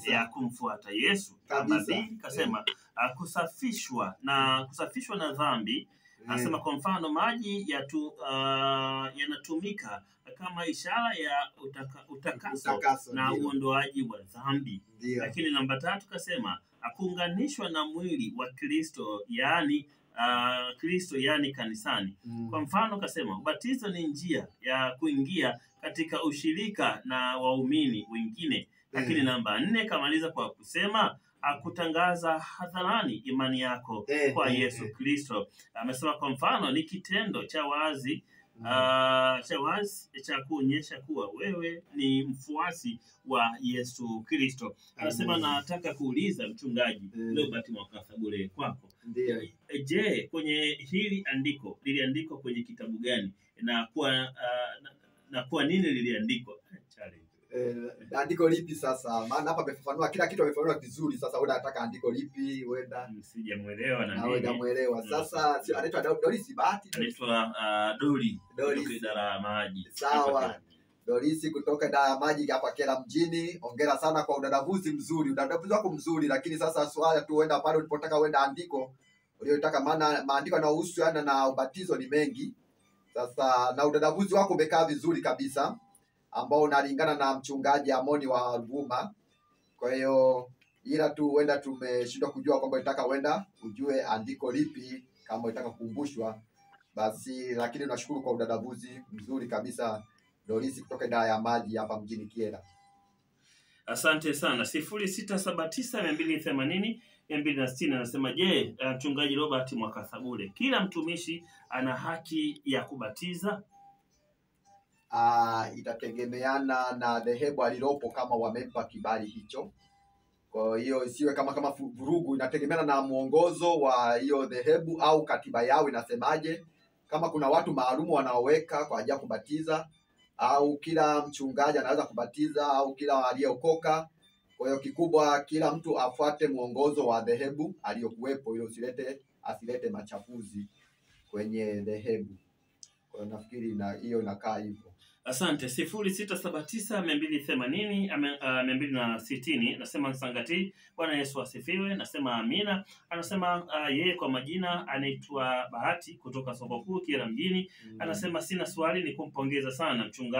ya kumfuata Yesu. Namba 2 kasema kusafishwa na dhambi. Anasema kwa mfano maji yanatumika kama ishara ya utakaso na uondoaji wa dhambi. Lakini namba 3 kasema kuunganishwa na mwili wa Kristo, yani Kristo yani kanisani. Kwa mfano kasema ubatizo ni njia ya kuingia katika ushirika na waumini wengine. Lakini namba 4 kamaliza kwa kusema kutangaza hadharani imani yako kwa Yesu Kristo. Amesema kwa mfano ni kitendo cha wazi cha kuonyesha kuwa wewe ni mfuasi wa Yesu Kristo. Anasema nataka kuuliza mchungaji Robert Mwakasabure kwako. Ndio. Je, kwenye hili andiko liliandikwa kwenye kitabu gani na kwa nini liliandikwa? Andiko lipi sasa? Maana hapa amefafanua kila kitu, amefafanua vizuri. Sasa wewe unataka andiko lipi? Wenda sijamuelewa na wewe hujamuelewa. Sasa si anaitwa Doris Bahati? Anaitwa Doris idara ya maji. Sawa. Doris kutoka idara ya maji hapa Kera mjini. Hongera sana kwa udadavuzi mzuri. Udadavuzi wako mzuri, lakini sasa swali tu wenda pale ulipotaka wenda andiko uliyotaka, maana maandiko yanayohusu na ubatizo ni mengi. Sasa na udadavuzi wako umekaa vizuri kabisa, ambao unalingana na mchungaji Amoni wa Ruvuma. Kwa hiyo ila tu wenda tumeshindwa kujua kwamba unataka wenda ujue andiko lipi, kama unataka kukumbushwa basi, lakini tunashukuru kwa udadavuzi mzuri kabisa Doris kutoka idara ya maji hapa mjini Kiera. Asante sana. 0679280260 anasema je, mchungaji Robert Mwakasabure, kila mtumishi ana haki ya kubatiza? Itategemeana na dhehebu alilopo kama wamempa kibali hicho. Kwa hiyo isiwe kama vurugu, inategemeana na muongozo wa hiyo dhehebu au katiba yao inasemaje. Kama kuna watu maalumu wanaoweka kwa ajili ya kubatiza, au kila mchungaji anaweza kubatiza, au kila aliyeokoka. Kwa hiyo kikubwa kila mtu afuate muongozo wa dhehebu aliyokuwepo, ili asilete machafuzi kwenye dhehebu. Kwa hiyo nafikiri hiyo inakaa hivyo. Asante. 0679280260 nasema Sangati. Bwana Yesu asifiwe. Nasema amina. Anasema yeye kwa majina anaitwa Bahati kutoka soko kuu Kiera mjini. Anasema sina swali, ni kumpongeza sana mchungaji